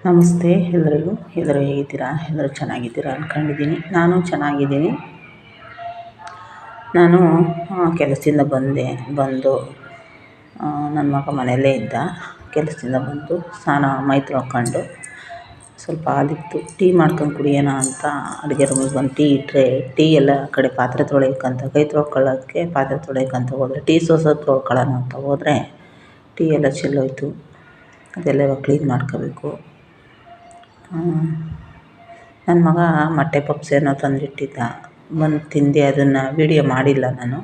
ನಮಸ್ತೆ ಎಲ್ಲರಿಗೂ. ಎಲ್ಲರೂ ಹೇಗಿದ್ದೀರಾ? ಎಲ್ಲರೂ ಚೆನ್ನಾಗಿದ್ದೀರಾ ಅಂದ್ಕೊಂಡಿದ್ದೀನಿ. ನಾನು ಚೆನ್ನಾಗಿದ್ದೀನಿ. ನಾನು ಕೆಲಸದಿಂದ ಬಂದು ನನ್ನ ಮಗ ಮನೆಯಲ್ಲೇ ಇದ್ದ. ಕೆಲಸದಿಂದ ಬಂದು ಮೈ ತೊಳ್ಕೊಂಡು ಸ್ವಲ್ಪ ಹಾಲಿತ್ತು, ಟೀ ಮಾಡ್ಕೊಂಡು ಕುಡಿಯೋಣ ಅಂತ ಅಡುಗೆ ರೂಮಿಗೆ ಬಂದು ಟೀ ಎಲ್ಲ ಕಡೆ ಪಾತ್ರೆ ತೊಳೆಯೋಕ್ಕಂತ ಕೈ ತೊಳ್ಕೊಳ್ಳೋಕ್ಕೆ ಪಾತ್ರೆ ತೊಳೆಯೋಕ್ಕಂತ ಹೋದರೆ, ಟೀ ಸೋಸೋದು ತೊಳ್ಕೊಳ್ಳೋಣ ಅಂತ ಹೋದರೆ ಟೀ ಎಲ್ಲ ಚೆಲ್ಲೋಯ್ತು. ಅದೆಲ್ಲ ಇವಾಗ ಕ್ಲೀನ್ ಮಾಡ್ಕೋಬೇಕು. ನನ್ನ ಮಗ ಮೊಟ್ಟೆ ಪಪ್ಸ್ ಏನೋ ತಂದಿಟ್ಟಿದ್ದ, ಬಂದು ತಿಂದೆ. ಅದನ್ನು ವೀಡಿಯೋ ಮಾಡಿಲ್ಲ ನಾನು,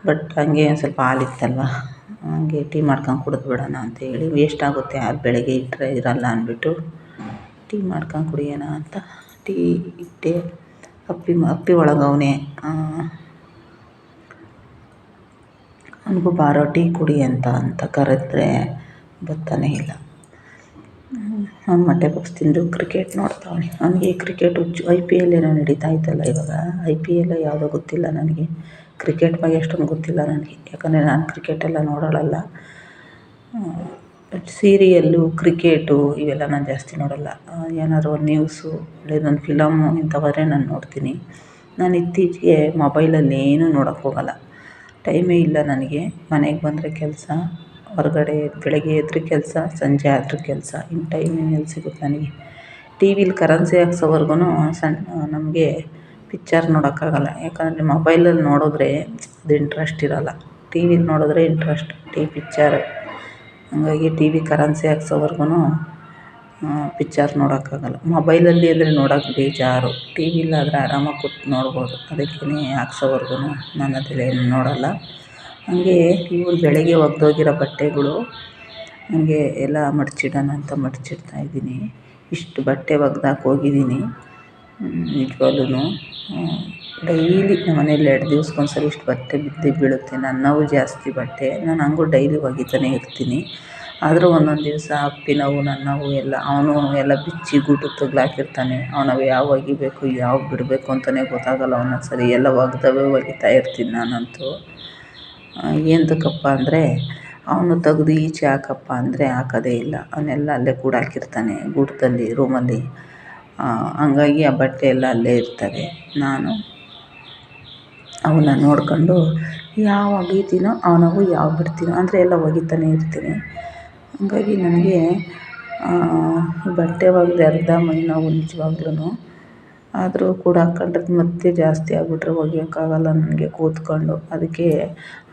ಬಟ್ ಹಂಗೆ ಒಂದು ಸ್ವಲ್ಪ ಹಾಲಿತ್ತಲ್ವ, ಹಂಗೆ ಟೀ ಮಾಡ್ಕೊಂಡು ಕುಡಿದ್ಬಿಡೋಣ ಅಂತೇಳಿ. ವೇಸ್ಟ್ ಆಗುತ್ತೆ ಹಾಲು, ಬೆಳಗ್ಗೆ ಇಟ್ಟರೆ ಇರಲ್ಲ ಅಂದ್ಬಿಟ್ಟು ಟೀ ಮಾಡ್ಕೊಂಡು ಕುಡಿಯೋಣ ಅಂತ ಟೀ ಇಟ್ಟೆ. ಅಪ್ಪಿ ಒಳಗವನೇ, ಅವನಿಗೂ ಬಾರೋ ಟೀ ಕುಡಿ ಅಂತ ಕರೆದ್ರೆ ಬರ್ತಾನೆ ಇಲ್ಲ. ಅವ್ನು ಮೊಟ್ಟೆ ಪಪ್ಸ್ ತಿಂದು ಕ್ರಿಕೆಟ್ ನೋಡ್ತಾವನೆ. ಅವನಿಗೆ ಕ್ರಿಕೆಟ್ ಹುಚ್ಚು. IPL ಏನೋ ನಡೀತಾ ಇತ್ತಲ್ಲ ಇವಾಗ. IPL ಯಾವುದೋ ಗೊತ್ತಿಲ್ಲ ನನಗೆ. ಕ್ರಿಕೆಟ್ ಬಗ್ಗೆ ಅಷ್ಟೊಂದು ಗೊತ್ತಿಲ್ಲ ನನಗೆ, ಯಾಕಂದರೆ ನಾನು ಕ್ರಿಕೆಟೆಲ್ಲ ನೋಡೋಳಲ್ಲ. ಸೀರಿಯಲ್ಲು, ಕ್ರಿಕೆಟು ಇವೆಲ್ಲ ನಾನು ಜಾಸ್ತಿ ನೋಡೋಲ್ಲ. ಏನಾದ್ರು ಒಂದು ನ್ಯೂಸು, ಒಂದು ಫಿಲಮು ಇಂಥವಾದ್ರೆ ನಾನು ನೋಡ್ತೀನಿ. ನಾನು ಇತ್ತೀಚೆಗೆ ಮೊಬೈಲಲ್ಲಿ ಏನೂ ನೋಡೋಕ್ಕೆ ಹೋಗಲ್ಲ. ಟೈಮೇ ಇಲ್ಲ ನನಗೆ. ಮನೆಗೆ ಬಂದರೆ ಕೆಲಸ, ಹೊರಗಡೆ ಬೆಳಗ್ಗೆ ಎದ್ರೆ ಕೆಲಸ, ಸಂಜೆ ಆದರೂ ಕೆಲಸ. ಇನ್ನು ಟೈಮ್ ಎಲ್ಲಿ ಸಿಗುತ್ತೆ ನನಗೆ? ಟಿ ವಿಲಿ ಕರೆನ್ಸಿ ಹಾಕ್ಸೋವರೆಗೂ ನಮಗೆ ಪಿಕ್ಚರ್ ನೋಡೋಕ್ಕಾಗಲ್ಲ. ಯಾಕಂದರೆ ಮೊಬೈಲಲ್ಲಿ ನೋಡಿದ್ರೆ ಅದು ಇಂಟ್ರೆಸ್ಟ್ ಇರೋಲ್ಲ, ಟಿ ವಿಲಿ ನೋಡಿದ್ರೆ ಇಂಟ್ರೆಸ್ಟ್, ಪಿಕ್ಚರ್. ಹಂಗಾಗಿ ಟಿ ವಿ ಕರೆನ್ಸಿ ಹಾಕ್ಸೋವರೆಗೂ ಪಿಕ್ಚರ್ ನೋಡೋಕ್ಕಾಗಲ್ಲ. ಮೊಬೈಲಲ್ಲಿ ಅಂದರೆ ನೋಡೋಕ್ಕೆ ಬೇಜಾರು. ಟಿ ವಿಲಾದರೆ ಆರಾಮಾಗಿ ಕೂತು ನೋಡ್ಬೋದು. ಅದಕ್ಕೇ ಹಾಕ್ಸೋವರೆಗೂ ನಾನು ಅದೆಲ್ಲ ಏನು ನೋಡೋಲ್ಲ. ಹಂಗೆ ಇವ್ರು ಬೆಳಗ್ಗೆ ಒಗೆದೋಗಿರೋ ಬಟ್ಟೆಗಳು ಹಂಗೆ ಎಲ್ಲ ಮಡಚಿಡೋಣ ಅಂತ ಮಡಚಿಡ್ತಾಯಿದ್ದೀನಿ. ಇಷ್ಟು ಬಟ್ಟೆ ಒಗ್ದಾಕಿ ಹೋಗಿದ್ದೀನಿ. ನಿಜವಾಗ್ಲೂ ಡೈಲಿ ನಮ್ಮ ಮನೇಲಿ 2 ದಿವ್ಸಕ್ಕೊಂದ್ಸರಿ ಇಷ್ಟು ಬಟ್ಟೆ ಬಿದ್ದೇ ಬೀಳುತ್ತೆ. ನನ್ನವು ಜಾಸ್ತಿ ಬಟ್ಟೆ. ನಾನು ಹಂಗೂ ಡೈಲಿ ಒಗಿತಾನೆ ಇರ್ತೀನಿ. ಆದರೂ ಒಂದೊಂದು ದಿವಸ ಅಪ್ಪಿನವು, ನನ್ನವು ಎಲ್ಲ ಅವನು ಎಲ್ಲ ಬಿಚ್ಚಿ ಗೂಟು ತಗ್ಲಾಕಿರ್ತಾನೆ. ಅವನವು ಯಾವ ಒಗಿಬೇಕು, ಯಾವ ಬಿಡಬೇಕು ಅಂತಲೇ ಗೊತ್ತಾಗಲ್ಲ ಒಂದೊಂದು ಸರಿ. ಎಲ್ಲ ಒಗ್ದವೇ ಒಗಿತಾ ಇರ್ತೀನಿ ನಾನಂತೂ. ಎಂತಕ್ಕಪ್ಪ ಅಂದರೆ, ಅವನು ತೆಗ್ದು ಈಚೆ ಹಾಕಪ್ಪ ಅಂದರೆ ಹಾಕೋದೇ ಇಲ್ಲ. ಅವನ್ನೆಲ್ಲ ಅಲ್ಲೇ ಕೂಡಾಕಿರ್ತಾನೆ ಗೂಟದಲ್ಲಿ, ರೂಮಲ್ಲಿ. ಹಂಗಾಗಿ ಆ ಬಟ್ಟೆ ಎಲ್ಲ ಅಲ್ಲೇ ಇರ್ತವೆ. ನಾನು ಅವನ್ನ ನೋಡ್ಕೊಂಡು ಯಾವ ಒಗಿತೀನೋ ಅವನವು ಯಾವ ಬಿಡ್ತೀನೋ ಅಂದರೆ ಎಲ್ಲ ಒಗಿತಾನೆ ಇರ್ತೀನಿ. ಹಂಗಾಗಿ ನನಗೆ ಬಟ್ಟೆ ಒಗ್ದು ಅರ್ಧ ಮೈ ನೋವು ನಿಜವಾಗ್ಲೂ. ಆದರೂ ಕೂಡ ಹಾಕ್ಕೊಂಡ್ರೆ ಮತ್ತೆ ಜಾಸ್ತಿ ಆಗಿಬಿಟ್ರೆ ಒಗಿಯೋಕ್ಕಾಗಲ್ಲ ನನಗೆ ಕೂತ್ಕೊಂಡು. ಅದಕ್ಕೆ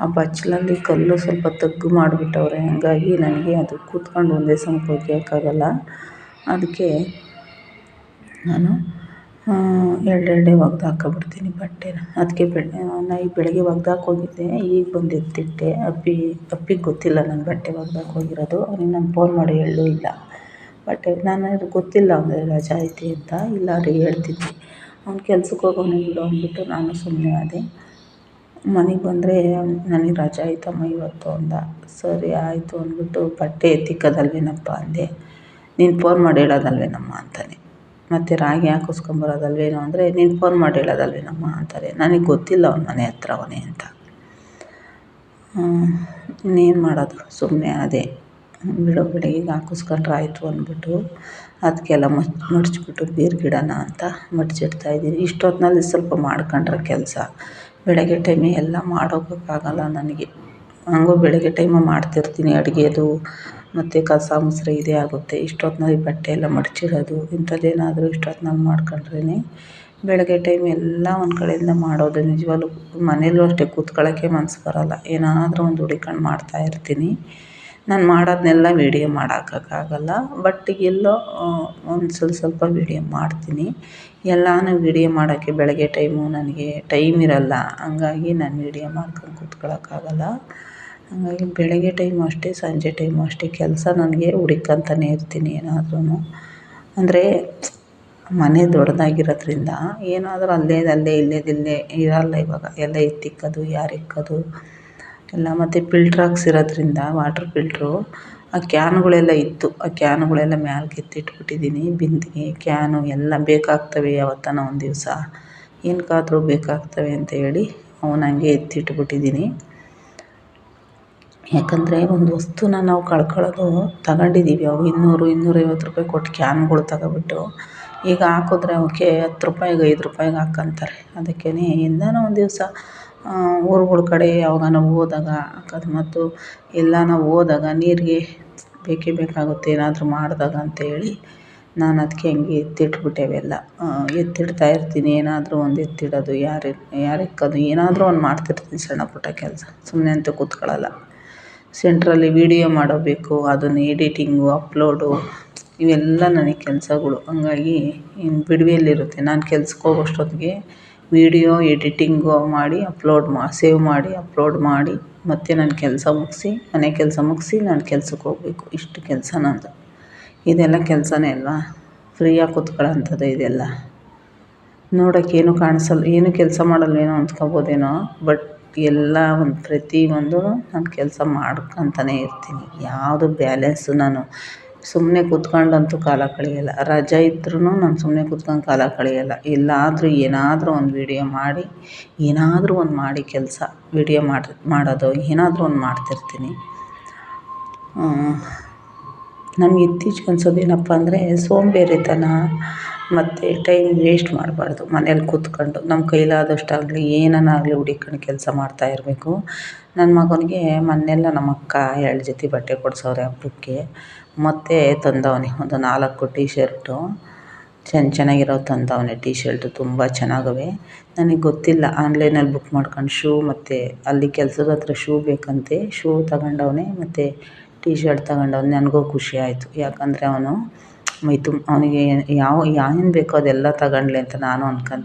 ಆ ಬಚ್ಚಲಲ್ಲಿ ಕಲ್ಲು ಸ್ವಲ್ಪ ತಗ್ಗು ಮಾಡಿಬಿಟ್ಟವ್ರೆ. ಹಂಗಾಗಿ ನನಗೆ ಅದು ಕೂತ್ಕೊಂಡು ಒಂದೇ ಸಮಕ್ಕೆ ಒಗಿಯೋಕ್ಕಾಗಲ್ಲ. ಅದಕ್ಕೆ ನಾನು ಎರಡೆರಡೇ ಒಗ್ದು ಹಾಕ್ಕೊಬಿಡ್ತೀನಿ ಬಟ್ಟೆನ. ಅದಕ್ಕೆ ಬೆಳಗ್ಗೆ ಒಗ್ದಾಕಿ ಹೋಗಿದ್ದೆ, ಈಗ ಬಂದು ಎತ್ತಿಟ್ಟೆ. ಅಪ್ಪಿಗೆ ಗೊತ್ತಿಲ್ಲ ನಾನು ಬಟ್ಟೆ ಒಗ್ದಾಕಿ ಹೋಗಿರೋದು. ಅವ್ನಿಗೆ ನಾನು ಫೋನ್ ಮಾಡಿ ಹೇಳಲೂ ಇಲ್ಲ. ಬಟ್ಟೆ ನಾನು ಗೊತ್ತಿಲ್ಲ ಅಂದರೆ ರಜಾ ಐತಿ ಅಂತ, ಇಲ್ಲಾಂದರೆ ಹೇಳ್ತಿದ್ದೆ. ಅವ್ನು ಕೆಲ್ಸಕ್ಕೆ ಹೋಗೋನೆ ಬಿಡು ಅಂದ್ಬಿಟ್ಟು ನಾನು ಸುಮ್ಮನೆ ಆದೆ. ಮನೆಗೆ ಬಂದರೆ ನನಗೆ ರಜಾ ಐತಮ್ಮ ಇವತ್ತು ಅಂದ. ಸರಿ ಆಯಿತು ಅಂದ್ಬಿಟ್ಟು ಬಟ್ಟೆ ಎತ್ತಿಕ್ಕೋದಲ್ವೇನಪ್ಪ ಅಂದೆ. ನೀನು ಫೋನ್ ಮಾಡಿ ಹೇಳೋದಲ್ವೇನಮ್ಮ ಅಂತಾನೆ. ಮತ್ತು ರಾಗಿ ಹಾಕಿಸ್ಕೊಂಬರೋದಲ್ವೇನೋ ಅಂದರೆ, ನೀನು ಫೋನ್ ಮಾಡಿ ಹೇಳೋದಲ್ವೇನಮ್ಮ ಅಂತಾರೆ. ನನಗೆ ಗೊತ್ತಿಲ್ಲ ಅವ್ನ ಮನೆ ಹತ್ರ ಅವನೇ ಅಂತ. ಇನ್ನೇನು ಮಾಡೋದು, ಸುಮ್ಮನೆ ಅದೇ ಬಿಡು, ಬೆಳಗ್ಗೆಗೆ ಹಾಕಿಸ್ಕೊಂಡ್ರೆ ಆಯಿತು ಅಂದ್ಬಿಟ್ಟು ಅದಕ್ಕೆಲ್ಲ ಮಡಚಿಬಿಟ್ಟು ಬೀರ್ಗಿಡೋಣ ಅಂತ ಮಡಚಿಡ್ತಾಯಿದ್ದೀನಿ. ಇಷ್ಟೊತ್ತಿನಲ್ಲಿ ಸ್ವಲ್ಪ ಮಾಡ್ಕೊಂಡ್ರೆ ಕೆಲಸ. ಬೆಳಗ್ಗೆ ಟೈಮೇ ಎಲ್ಲ ಮಾಡೋಕ್ಕಾಗಲ್ಲ ನನಗೆ. ಹಂಗೂ ಬೆಳಗ್ಗೆ ಟೈಮು ಮಾಡ್ತಿರ್ತೀನಿ ಅಡುಗೆದು, ಮತ್ತು ಕಸ ಮುಸ್ರೆ ಇದೇ ಆಗುತ್ತೆ. ಇಷ್ಟೊತ್ತಿನಲ್ಲಿ ಬಟ್ಟೆ ಎಲ್ಲ ಮಡಚಿಡೋದು ಇಂಥದ್ದೇನಾದರೂ ಇಷ್ಟೊತ್ತಿನಲ್ಲಿ ಮಾಡ್ಕೊಂಡ್ರೇ ಬೆಳಗ್ಗೆ ಟೈಮ್ ಎಲ್ಲ ಒಂದು ಕಡೆಯಿಂದ ಮಾಡೋದು. ನಿಜವಾಗ್ಲೂ ಮನೇಲೂ ಅಷ್ಟೇ ಕೂತ್ಕೊಳ್ಳೋಕ್ಕೆ ಮನಸ್ಸು ಬರೋಲ್ಲ. ಏನಾದರೂ ಒಂದು ಹುಡುಕೊಂಡು ಮಾಡ್ತಾಯಿರ್ತೀನಿ. ನಾನು ಮಾಡೋದನ್ನೆಲ್ಲ ವೀಡಿಯೋ ಮಾಡೋಕ್ಕಾಗಲ್ಲ, ಬಟ್ ಎಲ್ಲೋ ಒಂದು ಸ್ವಲ್ಪ ವೀಡಿಯೋ ಮಾಡ್ತೀನಿ. ಎಲ್ಲನೂ ವೀಡಿಯೋ ಮಾಡೋಕ್ಕೆ ಬೆಳಗ್ಗೆ ಟೈಮು ನನಗೆ ಟೈಮ್ ಇರೋಲ್ಲ. ಹಂಗಾಗಿ ನಾನು ವೀಡಿಯೋ ಮಾಡ್ಕೊಂಡು ಕೂತ್ಕೊಳ್ಳೋಕ್ಕಾಗಲ್ಲ. ಹಂಗಾಗಿ ಬೆಳಗ್ಗೆ ಟೈಮು ಅಷ್ಟೇ, ಸಂಜೆ ಟೈಮು ಅಷ್ಟೇ ಕೆಲಸ ನನಗೆ ಹುಡುಕ್ಕಂತಲೇ ಇರ್ತೀನಿ ಏನಾದ್ರೂ. ಅಂದರೆ ಮನೆ ದೊಡ್ಡದಾಗಿರೋದ್ರಿಂದ ಏನಾದರೂ ಅಲ್ಲೇ ಇಲ್ಲೇ ಇರೋಲ್ಲ ಇವಾಗ. ಎಲ್ಲ ಎತ್ತಿಕ್ಕೋದು, ಯಾರು ಇಕ್ಕೋದು ಎಲ್ಲ. ಮತ್ತು ಫಿಲ್ಟ್ರ್ ಹಾಕ್ಸಿರೋದ್ರಿಂದ, ವಾಟ್ರ್ ಫಿಲ್ಟ್ರು, ಆ ಕ್ಯಾನ್ಗಳೆಲ್ಲ ಇತ್ತು. ಆ ಕ್ಯಾನ್ಗಳೆಲ್ಲ ಮ್ಯಾಲ್ಗೆ ಎತ್ತಿಟ್ಬಿಟ್ಟಿದ್ದೀನಿ. ಬಿಂದಿಗೆ, ಕ್ಯಾನು ಎಲ್ಲ ಬೇಕಾಗ್ತವೆ ಯಾವತ್ತಾನ ಒಂದು ದಿವಸ, ಏನಕ್ಕಾದರೂ ಬೇಕಾಗ್ತವೆ ಅಂತ ಹೇಳಿ ಅವನ್ನ ಹಂಗೆ ಎತ್ತಿಟ್ಬಿಟ್ಟಿದ್ದೀನಿ. ಯಾಕಂದರೆ ಒಂದು ವಸ್ತುನ ನಾವು ಕಳ್ಕೊಳ್ಳೋದು ತಗೊಂಡಿದ್ದೀವಿ ಅವು 200-250 ರೂಪಾಯಿ ಕೊಟ್ಟು ಕ್ಯಾನ್ಗಳು ತಗೊಬಿಟ್ಟು ಈಗ ಹಾಕಿದ್ರೆ ಅವಕ್ಕೆ 10 ರೂಪಾಯಿಗೆ 5 ರೂಪಾಯಿಗೆ ಹಾಕ್ಕಂತಾರೆ. ಅದಕ್ಕೇ ಎಂದಾನ ಒಂದು ದಿವಸ ಊರುಗಳ ಕಡೆ ಯಾವಾಗಾನ ಹೋದಾಗ ಹಾಕೋದು. ಮತ್ತು ಎಲ್ಲಾನ ಹೋದಾಗ ನೀರಿಗೆ ಬೇಕೇ ಬೇಕಾಗುತ್ತೆ ಏನಾದರೂ ಮಾಡಿದಾಗ ಅಂತೇಳಿ ನಾನು ಅದಕ್ಕೆ ಹಂಗೆ ಎತ್ತಿಟ್ಬಿಟ್ಟೆ ಅವೆಲ್ಲ. ಎತ್ತಿಡ್ತಾ ಇರ್ತೀನಿ, ಏನಾದರೂ ಒಂದು ಎತ್ತಿಡೋದು, ಯಾರು ಎಕ್ಕೋದು, ಏನಾದರೂ ಒಂದು ಮಾಡ್ತಿರ್ತೀನಿ ಸಣ್ಣ ಪುಟ್ಟ ಕೆಲಸ. ಸುಮ್ಮನೆ ಅಂತೂ ಕೂತ್ಕೊಳ್ಳಲ್ಲ. ಸೆಂಟ್ರಲ್ಲಿ ವೀಡಿಯೋ ಮಾಡಬೇಕು, ಅದನ್ನು ಎಡಿಟಿಂಗು, ಅಪ್ಲೋಡು ಇವೆಲ್ಲ ನನಗೆ ಕೆಲಸಗಳು. ಹಂಗಾಗಿ ಇನ್ನು ಬಿಡುವೆಯಲ್ಲಿರುತ್ತೆ. ನಾನು ಕೆಲ್ಸಕ್ಕೆ ಹೋಗೋಷ್ಟೊತ್ತಿಗೆ ವೀಡಿಯೋ ಎಡಿಟಿಂಗು ಮಾಡಿ ಸೇವ್ ಮಾಡಿ ಅಪ್ಲೋಡ್ ಮಾಡಿ ಮತ್ತು ನನ್ನ ಕೆಲಸ ಮುಗಿಸಿ, ಮನೆ ಕೆಲಸ ಮುಗಿಸಿ ನಾನು ಕೆಲ್ಸಕ್ಕೆ ಹೋಗಬೇಕು. ಇಷ್ಟು ಕೆಲಸ ನಂದು. ಇದೆಲ್ಲ ಕೆಲಸನೇ ಅಲ್ವಾ? ಫ್ರೀಯಾಗಿ ಕೂತ್ಕೊಳ್ಳೋಂಥದ್ದು ಇದೆಲ್ಲ. ನೋಡೋಕ್ಕೇನು ಕಾಣಿಸಲ್ಲ, ಏನು ಕೆಲಸ ಮಾಡಲ್ವೇನೋ ಅಂದ್ಕೊಬೋದೇನೋ, ಬಟ್ ಎಲ್ಲ ಒಂದು ಪ್ರತಿಯೊಂದು ನಾನು ಕೆಲಸ ಮಾಡ್ಕೊತಾನೇ ಇರ್ತೀನಿ. ಯಾವುದು ಬ್ಯಾಲೆನ್ಸು ನಾನು ಸುಮ್ಮನೆ ಕೂತ್ಕೊಂಡಂತೂ ಕಾಲ ಕಳೆಯಲ್ಲ. ರಜೆ ಇದ್ರೂ ನಾನು ಸುಮ್ಮನೆ ಕೂತ್ಕೊಂಡು ಕಾಲ ಕಳೆಯಲ್ಲ. ಎಲ್ಲಾದರೂ ಏನಾದರೂ ಒಂದು ವೀಡಿಯೋ ಮಾಡಿ, ಏನಾದರೂ ಒಂದು ಮಾಡಿ ಕೆಲಸ ವೀಡಿಯೋ ಮಾಡೋದು ಏನಾದರೂ ಒಂದು ಮಾಡ್ತಿರ್ತೀನಿ. ನನಗೆ ಇತ್ತೀಚೆಗೆ ಅನ್ಸೋದೇನಪ್ಪ ಅಂದರೆ ಸೋಂಬೇರಿತನ ಮತ್ತು ಟೈಮ್ ವೇಸ್ಟ್ ಮಾಡಬಾರ್ದು. ಮನೇಲಿ ಕೂತ್ಕೊಂಡು ನಮ್ಮ ಕೈಲಾದಷ್ಟಾಗಲಿ ಏನನ್ನಾಗಲಿ ಹುಡುಕ್ಕೊಂಡು ಕೆಲಸ ಮಾಡ್ತಾ ಇರಬೇಕು. ನನ್ನ ಮಗನಿಗೆ ಮೊನ್ನೆಲ್ಲ ನಮ್ಮ ಅಕ್ಕ 2 ಜೊತೆ ಬಟ್ಟೆ ಕೊಡ್ಸವ್ರೆ ಹಬ್ಬಕ್ಕೆ. ಮತ್ತು ತಂದವನೆ ಒಂದು 4 ಟೀ ಶರ್ಟು ಚೆನ್ನಾಗಿರೋವು ತಂದವನೆ. ಟೀ ಶರ್ಟು ತುಂಬ ಚೆನ್ನಾಗವೆ. ನನಗೆ ಗೊತ್ತಿಲ್ಲ, ಆನ್ಲೈನಲ್ಲಿ ಬುಕ್ ಮಾಡ್ಕೊಂಡು ಶೂ ಮತ್ತು ಅಲ್ಲಿ ಕೆಲಸದ ಹತ್ರ ಶೂ ಬೇಕಂತೆ. ಶೂ ತಗೊಂಡವನೆ ಮತ್ತು ಟೀ ಶರ್ಟ್ ತಗೊಂಡವ್ನೆ. ನನಗೂ ಖುಷಿ ಆಯಿತು. ಯಾಕಂದರೆ ಅವನು ಅವನಿಗೆ ಏನು ಬೇಕೋ ಅದೆಲ್ಲ ತಗೊಳ್ಳಿ ಅಂತ ನಾನು ಅನ್ಕೊಂತೀನಿ.